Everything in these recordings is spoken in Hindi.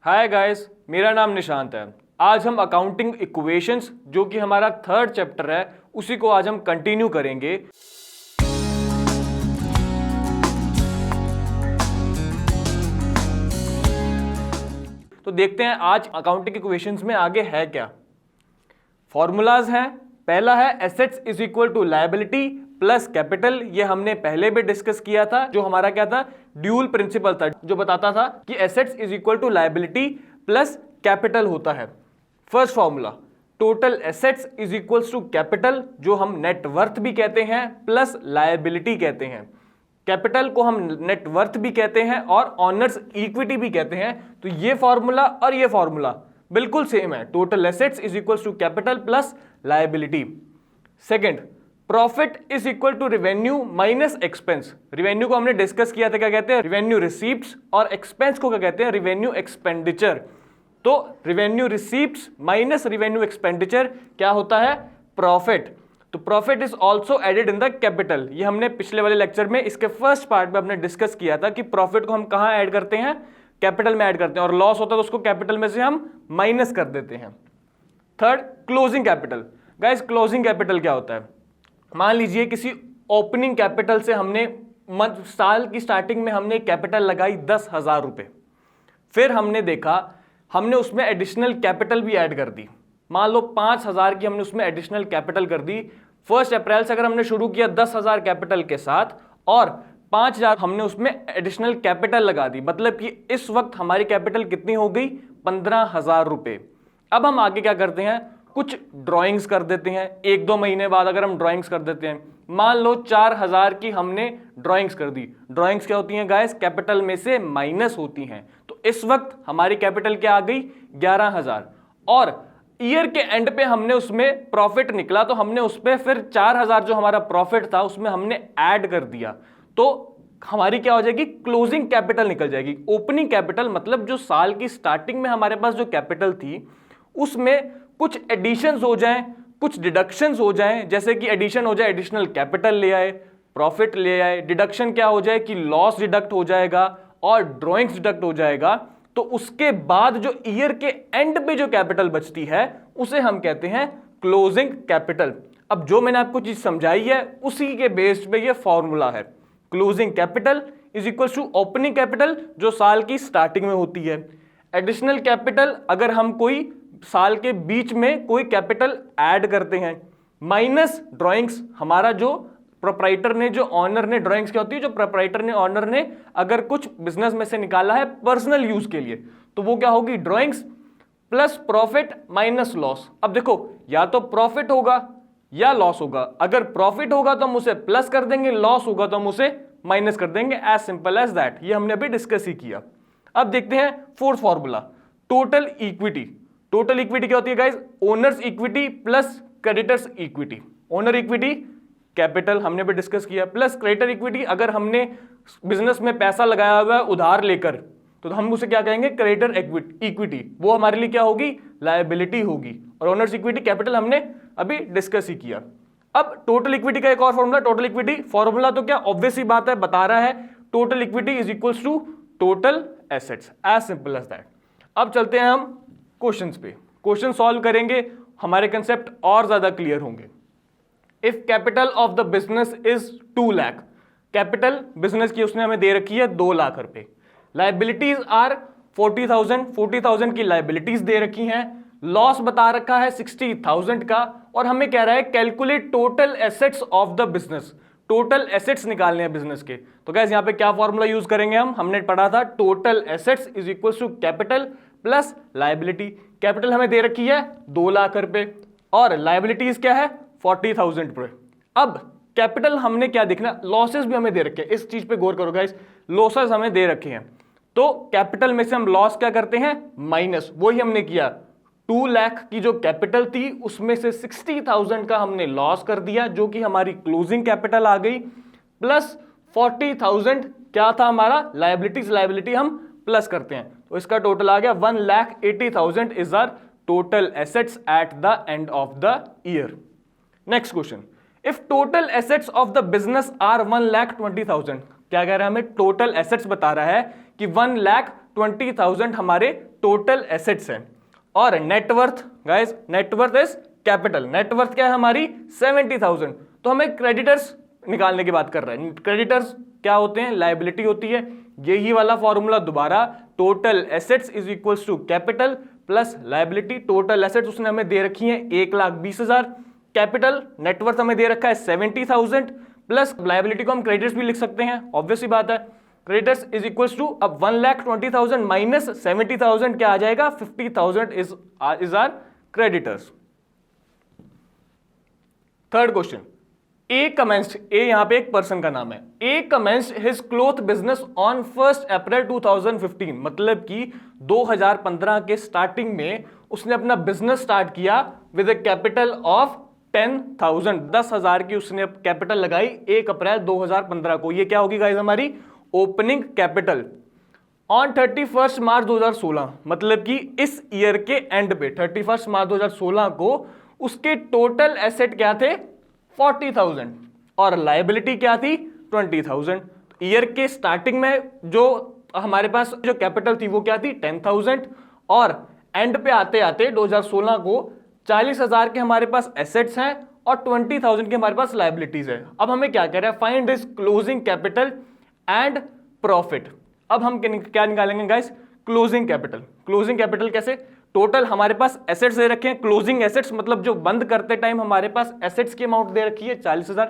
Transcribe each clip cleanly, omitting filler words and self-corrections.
हाय गाइस, मेरा नाम निशांत है। आज हम अकाउंटिंग इक्वेशंस जो कि हमारा थर्ड चैप्टर है उसी को आज हम कंटिन्यू करेंगे। तो देखते हैं आज अकाउंटिंग इक्वेशंस में आगे है क्या। फॉर्मूलाज हैं। पहला है assets is equal to liability plus capital. ये हमने पहले भी डिस्कस किया था, जो हमारा क्या था, ड्यूल प्रिंसिपल था, जो बताता था कि assets is equal to liability plus capital होता है। First formula total assets is equals to capital, जो हम नेटवर्थ भी कहते हैं, प्लस लायबिलिटी कहते हैं। कैपिटल को हम नेटवर्थ भी कहते हैं और ऑनर्स इक्विटी भी कहते हैं। तो ये फॉर्मूला और ये फॉर्मूला बिल्कुल सेम है। Total assets is equals to capital plus liability. Second, profit is equal to revenue minus expense. Revenue को हमने डिस्कस किया था, क्या कहते हैं, रेवेन्यू रिसीप्ट्स, और एक्सपेंस को क्या कहते हैं, रेवेन्यू एक्सपेंडिचर। तो revenue receipts minus revenue expenditure क्या होता है, प्रॉफिट। तो profit is also added in the capital. ये हमने पिछले वाले लेक्चर में इसके फर्स्ट पार्ट में हमने डिस्कस किया था कि प्रॉफिट को हम कहां ऐड करते हैं, कैपिटल में ऐड करते हैं, और लॉस होता है तो उसको कैपिटल में से हम माइनस कर देते हैं। Third, closing capital. Guys, closing capital क्या होता है, मान लीजिए किसी ओपनिंग कैपिटल से हमने साल की स्टार्टिंग में हमने कैपिटल लगाई 10,000 रुपए, फिर हमने देखा हमने उसमें एडिशनल कैपिटल भी ऐड कर दी। मान लो 5,000 की हमने उसमें एडिशनल कैपिटल कर दी। 1 अप्रैल से अगर हमने शुरू किया 10,000 कैपिटल के साथ और 5,000 हमने उसमें एडिशनल कैपिटल लगा दी, मतलब कि इस वक्त हमारी कैपिटल कितनी हो गई, 15,000 रुपए। अब हम आगे क्या करते हैं, कुछ ड्राइंग्स कर देते हैं। 1-2 महीने बाद अगर हम ड्राइंग्स कर देते हैं, मान लो 4,000 की हमने ड्राइंग्स कर दी। ड्राइंग्स क्या होती हैं गाइस, कैपिटल में से माइनस होती हैं। तो इस वक्त हमारी कैपिटल क्या आ गई, 11,000। और ईयर के एंड पे हमने उसमें प्रॉफिट निकला, तो हमने उस पर फिर 4,000 जो हमारा प्रॉफिट था उसमें हमने ऐड कर दिया। तो हमारी क्या हो जाएगी, क्लोजिंग कैपिटल निकल जाएगी। ओपनिंग कैपिटल मतलब जो साल की स्टार्टिंग में हमारे पास जो कैपिटल थी उसमें कुछ एडिशंस हो जाएं, कुछ डिडक्शंस हो जाएं। जैसे कि एडिशन हो जाए, एडिशनल कैपिटल ले आए, प्रॉफिट ले आए। डिडक्शन क्या हो जाए कि लॉस डिडक्ट हो जाएगा और ड्राइंग्स डिडक्ट हो जाएगा। तो उसके बाद जो ईयर के एंड पे जो कैपिटल बचती है उसे हम कहते हैं क्लोजिंग कैपिटल। अब जो मैंने आपको चीज समझाई है उसी के बेस्ड पे ये फॉर्मूला है। Closing capital is equal to opening capital जो साल की स्टार्टिंग में होती है। एडिशनल कैपिटल अगर हम कोई साल के बीच में कोई कैपिटल ऐड करते हैं, माइनस ड्राइंग्स, हमारा जो प्रोप्राइटर ने, जो ऑनर ने, ड्राइंग्स क्या होती है, जो प्रोप्राइटर ने, ऑनर ने अगर कुछ बिजनेस में से निकाला है पर्सनल यूज के लिए, तो वो क्या होगी, drawings plus profit minus loss. अब देखो, या तो प्रॉफिट होगा या लॉस होगा। अगर प्रॉफिट होगा तो हम उसे प्लस कर देंगे, लॉस होगा तो हम उसे माइनस कर देंगे। As simple as that. ये हमने अभी डिस्कस ही किया। अब देखते हैं fourth formula, total equity. Total equity क्या होती है guys, owners equity plus creditors equity. Owner equity capital हमने भी डिस्कस किया, प्लस क्रेडिटर इक्विटी। अगर हमने बिजनेस में पैसा लगाया हुआ है उधार लेकर, तो हम उसे क्या कहेंगे, क्रेडिटर इक्विटी। वो हमारे लिए क्या होगी, लायबिलिटी होगी। और ओनर्स इक्विटी कैपिटल हमने अभी डिस्कस ही किया। अब टोटल इक्विटी का एक और फॉर्मूला, टोटल इक्विटी फॉर्मूला तो क्या ऑब्वियस ही बात है, बता रहा है total equity is equals to total assets. As simple as that. अब चलते हैं हम क्वेश्चंस पे, क्वेश्चन सॉल्व करेंगे, हमारे कंसेप्ट और ज्यादा क्लियर होंगे। If capital of the business is 2 lakh, capital business की उसने हमें दे रखी है 2 लाख रुपए। लाइबिलिटीज आर 40,000 की लाइबिलिटीज दे रखी हैं। लॉस बता रखा है 60,000 का, और हमें कह रहा है calculate total assets of the business. Total assets निकालने हैं बिजनेस के। तो गाइस यहाँ पे क्या फॉर्मूला यूज करेंगे हमने पढ़ा था, total assets is equal to capital plus liability. Capital हमें दे रखी है 2 लाख रुपए और लायबिलिटीज क्या है 40,000 रुपए। अब कैपिटल हमने क्या देखना, लॉसेस भी हमें दे रखे हैं, इस चीज पे गौर करो गाइस, लॉसेस हमें दे रखे हैं। तो कैपिटल में से हम लॉस क्या करते हैं, माइनस। वही हमने किया, 2 लाख की जो कैपिटल थी उसमें से 60,000 का हमने लॉस कर दिया, जो कि हमारी क्लोजिंग कैपिटल आ गई, प्लस 40,000 क्या था हमारा लायबिलिटीज। लायबिलिटी हम प्लस करते हैं, तो इसका टोटल आ गया 1,80,000 is our total assets at the end of the year. Next question, if total assets of the business are 1,20,000, क्या कह रहा है हमें, टोटल एसेट्स बता रहा है कि 1,20,000 20,000 हमारे टोटल एसेट्स हैं। और net worth guys, net worth is capital, net worth क्या है हमारी 70,000। तो हमें क्रेडिटर्स निकालने की बात कर रहे हैं। क्रेडिटर्स क्या होते हैं, लायबिलिटी होती है। यही वाला फॉर्मूला दोबारा, total assets is equals to capital plus liability. Total assets उसने हमें दे रखी है 1,20,000, कैपिटल नेटवर्थ हमें दे रखा है 70,000 प्लस लायबिलिटी को हम क्रेडिटर्स भी लिख सकते हैं, ऑब्वियस सी बात है। क्रेडिटर्स इज इक्वल्स टू, अब 1,20,000 माइनस 70,000 क्या आ जाएगा, 50,000 is are creditors. Third question, A commenced, A यहां पे एक पर्सन का नाम है, A commenced his cloth business on 1 April 2015, मतलब कि 2015 के स्टार्टिंग में उसने अपना बिजनेस स्टार्ट किया विद अ कैपिटल ऑफ 10,000, 10,000 की उसने कैपिटल लगाई 1 अप्रैल 2015 को। ये क्या होगी गाइस हमारी ओपनिंग कैपिटल। ऑन 31 मार्च 2016, मतलब कि इस ईयर के एंड पे 31 मार्च 2016 को उसके टोटल एसेट क्या थे 40,000 और लायबिलिटी क्या थी 20,000। ईयर के स्टार्टिंग में जो हमारे पास जो कैपिटल थी वो क्या थी 10,000 और एंड पे आते आते 2016 को 40,000 के हमारे पास एसेट्स हैं और 20,000 के हमारे पास लायबिलिटीज है। अब हमें क्या कह रहा है, find his closing capital and profit. अब हम क्या निकालेंगे guys, closing capital. Closing capital कैसे, टोटल हमारे पास एसेट्स दे रखे हैं, क्लोजिंग एसेट्स मतलब जो बंद करते टाइम हमारे पास एसेट्स की अमाउंट दे रखी है 40,000,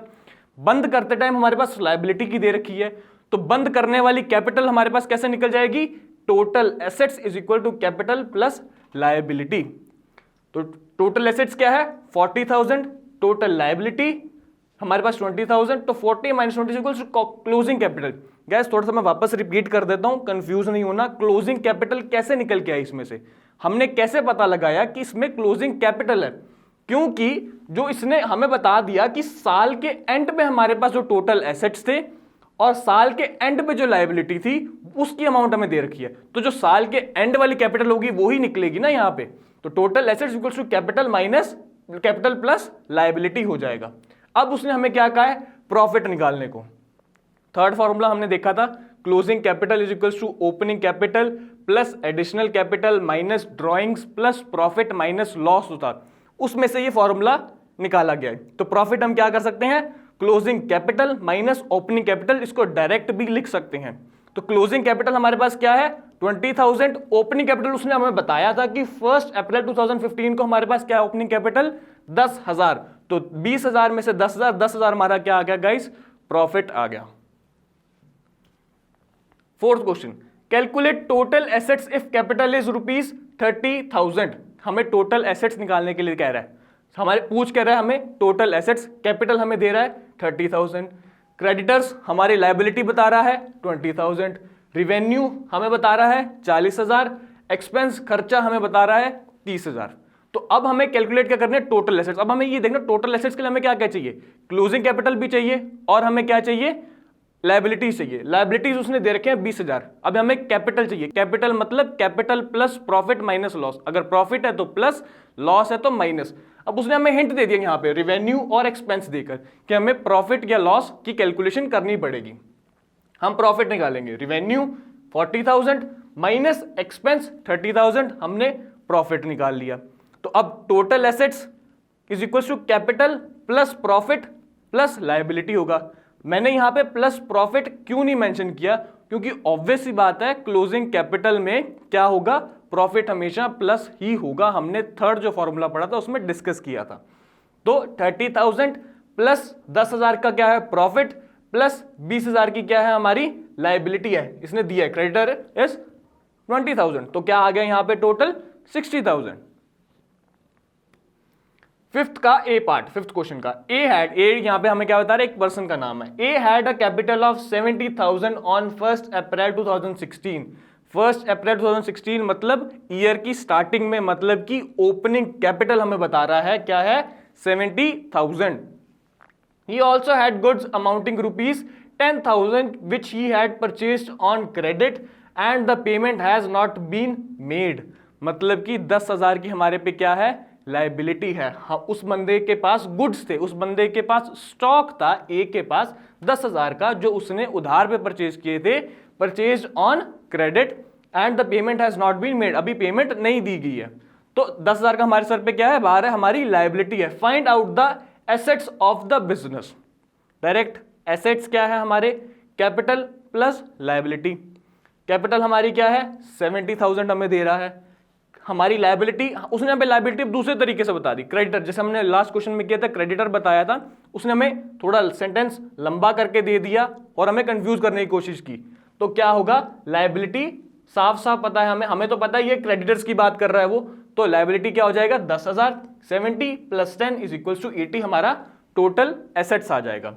बंद करते टाइम हमारे पास लायबिलिटी की दे रखी है, तो बंद करने वाली कैपिटल हमारे पास कैसे निकल जाएगी, total assets is equal to capital plus liability. तो टोटल एसेट्स क्या है 40,000, टोटल लायबिलिटी हमारे पास 20,000, तो 40 minus 20 equals to closing capital. Guys थोड़ा सा मैं वापस रिपीट कर देता हूं, कंफ्यूज नहीं होना। क्लोजिंग कैपिटल कैसे निकल के आई, इसमें से हमने कैसे पता लगाया कि इसमें क्लोजिंग कैपिटल है, क्योंकि जो इसने हमें बता दिया कि साल के एंड में हमारे पास जो टोटल एसेट्स थे और साल के एंड पे जो लायबिलिटी थी उसकी अमाउंट हमें दे रखी है, तो जो साल के एंड वाली कैपिटल होगी वो ही निकलेगी ना यहाँ पे। तो total assets equals to capital minus capital plus liability हो जाएगा। अब उसने हमें क्या कहा है, प्रॉफिट निकालने को। थर्ड फॉर्मूला हमने देखा था, closing capital is equals to opening capital plus additional capital minus drawings plus profit minus loss होता, उसमें से ये फॉर्मूला निकाला गया है। तो प्रॉफिट हम क्या कर सकते हैं, closing capital minus opening capital, इसको डायरेक्ट भी लिख सकते हैं। तो क्लोजिंग कैपिटल हमारे पास क्या है 20,000, ओपनिंग कैपिटल उसने हमें बताया था कि 1 अप्रैल 2015 को हमारे पास क्या है ओपनिंग कैपिटल 10,000, तो 20,000 में से 10,000, 10,000 हमारा क्या आ गया गाइस, प्रॉफिट आ गया। Fourth question, calculate total assets if capital is ₹30,000। हमें टोटल एसेट्स निकालने के लिए कह रहा है, हमारे पूछ कह रहा है हमें टोटल एसेट्स, कैपिटल हमें दे रहा है 30,000, क्रेडिटर्स हमारी लायबिलिटी बता रहा है 20,000, रिवेन्यू हमें बता रहा है 40,000, एक्सपेंस खर्चा हमें बता रहा है 30,000। तो अब हमें कैलकुलेट क्या करना है, टोटल एसेट्स। अब हमें ये देखना टोटल एसेट्स के लिए हमें क्या क्या चाहिए, क्लोजिंग कैपिटल भी चाहिए और हमें क्या चाहिए, लायबिलिटीज चाहिए। लायबिलिटीज उसने दे रखे हैं 20,000। अब हमें कैपिटल चाहिए, कैपिटल मतलब capital plus profit minus loss, अगर प्रॉफिट है तो प्लस, लॉस है तो माइनस। अब उसने हमें हिंट दे दिया यहाँ पे रिवेन्यू और एक्सपेंस देकर कि हमें प्रॉफिट या लॉस की कैलकुलेशन करनी पड़ेगी। हम प्रॉफिट निकालेंगे, रिवेन्यू 40,000 माइनस एक्सपेंस 30,000, हमने प्रॉफिट निकाल लिया। तो अब total assets is equal to capital plus profit plus liability होगा। मैंने यहां पे प्लस प्रॉफिट क्यों नहीं मेंशन किया, क्योंकि ऑब्वियस सी बात है क्लोजिंग कैपिटल में क्या होगा, प्रॉफिट हमेशा प्लस ही होगा। हमने थर्ड जो फॉर्मूला पढ़ा था उसमें डिस्कस किया था। तो 30,000 प्लस 10,000 का क्या है प्रॉफिट प्लस 20,000 की क्या है हमारी लायबिलिटी है, इसने दिया है क्रेडिटर इज 20,000, तो क्या आ गया यहां पे टोटल 60,000। फिफ्थ का ए पार्ट, फिफ्थ क्वेश्चन का, ए हैड, ए यहां पे हमें क्या बता रहा है, एक पर्सन का नाम है, A had a capital of 70,000 on 1 April 2016। 1 April 2016 मतलब ईयर की स्टार्टिंग में, मतलब कि ओपनिंग कैपिटल हमें बता रहा है क्या है 70,000। He also had goods amounting ₹10,000 which he had purchased on credit and the payment has not been made। मतलब कि 10,000 की हमारे पे क्या है लायबिलिटी है। हाँ, उस बंदे के पास गुड्स थे, उस बंदे के पास स्टॉक था, ए के पास 10,000 का जो उसने उधार पे परचेज किए थे, purchase on credit and the payment has not been made, अभी पेमेंट नहीं दी गई है। तो 10,000 का हमारे सर पे क्या है, बाहर है, हमारी लायबिलिटी है। Find out the assets of the business. Direct assets क्या है हमारे, कैपिटल प्लस लायबिलिटी। कैपिटल हमारी क्या है, 70,000 हमें दे रहा है। हमारी लायबिलिटी, उसने हमें लायबिलिटी दूसरे तरीके से बता दी, क्रेडिटर, जैसे हमने लास्ट क्वेश्चन में किया था, क्रेडिटर बताया था, उसने हमें थोड़ा सेंटेंस लंबा करके दे दिया और हमें कंफ्यूज करने की कोशिश की। तो क्या होगा, लायबिलिटी साफ साफ पता है हमें तो पता है ये क्रेडिटर्स की बात कर रहा है वो, तो लायबिलिटी क्या हो जाएगा, 10,000, 70 + 10 = 80 हमारा टोटल एसेट्स आ जाएगा।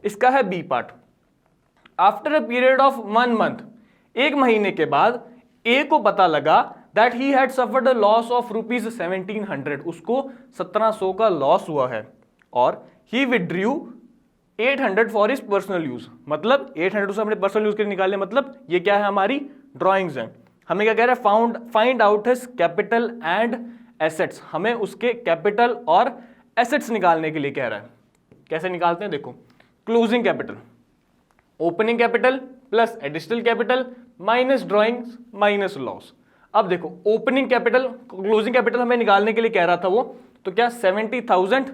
इसका है B part. After a period of 1 month, एक महीने के बाद ए को पता लगा that he had suffered a loss of ₹1700, उसको 1700 का लॉस हुआ है, और he withdrew 800 for his personal use, मतलब 800 से अपने पर्सनल यूज के लिए निकाले, मतलब ये क्या है, हमारी ड्राइंग्स हैं। हमें क्या कह रहा है, find out his capital and assets, हमें उसके कैपिटल और एसेट्स निकालने के लिए कह रहा है। कैसे निकालते हैं, देखो, closing capital, opening capital plus additional capital minus drawings minus loss. अब देखो, ओपनिंग कैपिटल, क्लोजिंग कैपिटल हमें निकालने के लिए कह रहा था वो, तो क्या 70,000,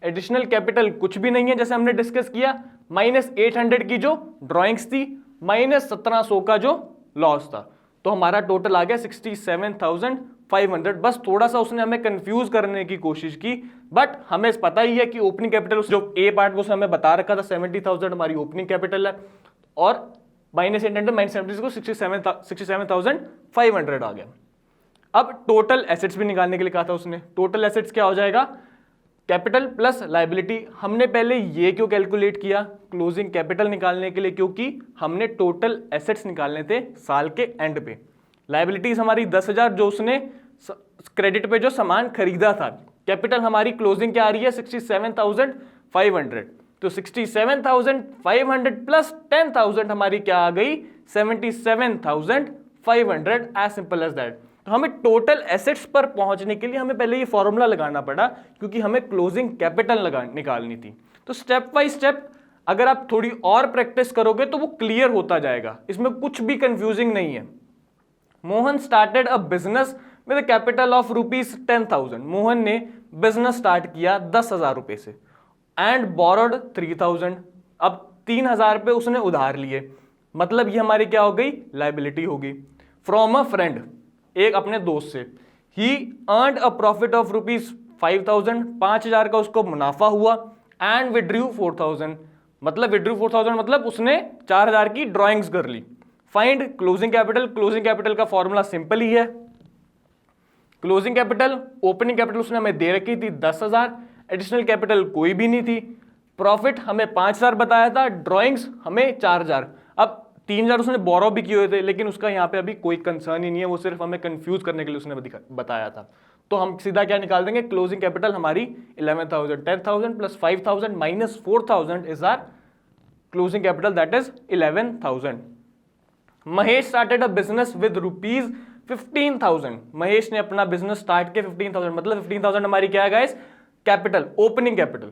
एडिशनल कैपिटल कुछ भी नहीं है जैसे हमने डिस्कस किया, माइनस 800 की जो ड्राइंग्स थी, माइनस 1700 का जो लॉस था, तो हमारा टोटल आ गया 67,500। बस थोड़ा सा उसने हमें कंफ्यूज करने की कोशिश की, बट हमें पता ही है कि ओपनिंग कैपिटल, जो ए पार्ट वो उसने हमें बता रखा था, 70,000 हमारी ओपनिंग कैपिटल है, और माइनस 800 माइनस 70 को 67,500 आ गया। अब टोटल एसेट्स भी निकालने के लिए कहा था उसने। टोटल एसेट्स क्या हो जाएगा, कैपिटल प्लस लायबिलिटी। हमने पहले ये क्यों कैलकुलेट किया, क्लोजिंग कैपिटल निकालने के लिए, क्योंकि हमने टोटल एसेट्स निकालने थे साल के एंड पे। लायबिलिटीज हमारी 10,000 जो उसने क्रेडिट पे जो सामान खरीदा था। कैपिटल हमारी क्लोजिंग क्या आ रही है, 67,500, तो 67,500 प्लस 10,000 हमारी क्या आ गई, 77,500, एज सिंपल एज दैट। तो हमें टोटल एसेट्स पर पहुंचने के लिए हमें पहले ये फॉर्मूला लगाना पड़ा, क्योंकि हमें क्लोजिंग कैपिटल निकालनी थी। तो स्टेप बाय स्टेप अगर आप थोड़ी और प्रैक्टिस करोगे तो वो क्लियर होता जाएगा, इसमें कुछ भी कंफ्यूजिंग नहीं है। Mohan started a business with capital of ₹10,000। Mohan ने बिजनेस स्टार्ट किया 10,000 रुपए से, एंड बोरोड 3,000। अब 3,000 रुपए उसने उधार लिए, मतलब ये हमारी क्या हो गई, लायबिलिटी होगी। फ्रॉम अ फ्रेंड, एक अपने दोस्त से, he earned a profit of ₹5,000, 5,000 का उसको मुनाफा हुआ, एंड विड्रू 4,000, मतलब विड्रू 4,000 मतलब उसने 4,000 की ड्राइंग्स कर ली। Find closing capital. Closing capital का फॉर्मूला सिंपल ही है, क्लोजिंग कैपिटल, ओपनिंग कैपिटल उसने हमें दे रखी थी 10,000, एडिशनल कैपिटल कोई भी नहीं थी, प्रॉफिट हमें 5,000 बताया था, ड्राइंग्स हमें 4,000। अब 3,000 उसने बोरो भी किए हुए थे, लेकिन उसका यहाँ पे अभी कोई कंसर्न ही नहीं है, वो सिर्फ हमें कंफ्यूज करने के लिए उसने बताया था। तो हम सीधा क्या निकाल देंगे, क्लोजिंग कैपिटल हमारी 11,000, 10,000 plus 5,000 minus 4,000 is our closing capital, that is 11,000। Mahesh started a business with ₹15,000। Mahesh ने अपना बिजनेस स्टार्ट किया 15,000, मतलब 15,000 हमारी क्या है guys, capital, opening capital.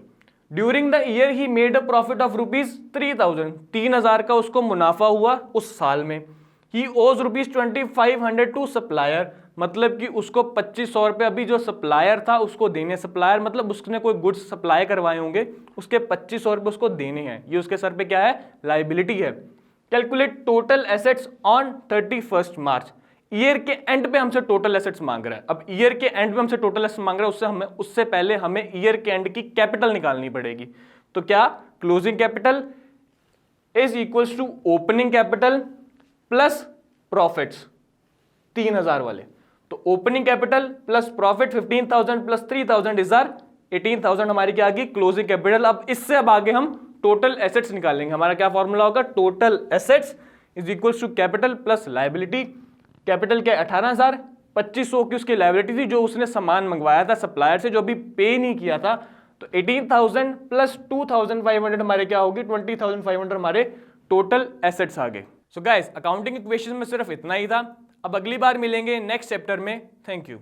During the year he made a profit of ₹3,000, 3,000 का उसको मुनाफा हुआ उस साल में। ही ओज ₹2,500 टू सप्लायर, मतलब कि उसको 2,500 रुपये अभी जो सप्लायर था उसको देने। सप्लायर मतलब उसने कोई गुड्स सप्लाई करवाए होंगे, उसके 2,500 रुपये उसको देने हैं, ये उसके सर पे क्या है, लायबिलिटी है। Calculate total assets on 31 March. Year के एंड पे हमसे टोटल एसेट्स मांग रहा है। अब ईयर के एंड पे हमसे टोटल एसेट्स मांग रहा है, उससे पहले हमें ईयर के एंड की कैपिटल निकालनी पड़ेगी। तो क्या, closing capital is equals to opening capital plus profits 3,000 वाले। तो opening capital plus profit 15,000 plus 3,000 is our 18,000 हमारी क्या आ गई, क्लोजिंग कैपिटल। अब आगे हम टोटल एसेट्स निकालेंगे। हमारा क्या फॉर्मूला होगा, total assets is equals to capital plus liability. Capital क्या, 18,000, 2,500 की उसकी लायबिलिटी थी जो उसने सामान मंगवाया था सप्लायर से, जो अभी पे नहीं किया था। तो 18,000 प्लस 2,500 हमारे क्या होगी, 20,500 हमारे टोटल एसेट्स आ गए। सो गाइस, अकाउंटिंग इक्वेशन में सिर्फ इतना ही था। अब अगली बार मिलेंगे नेक्स्ट चैप्टर में। Thank you.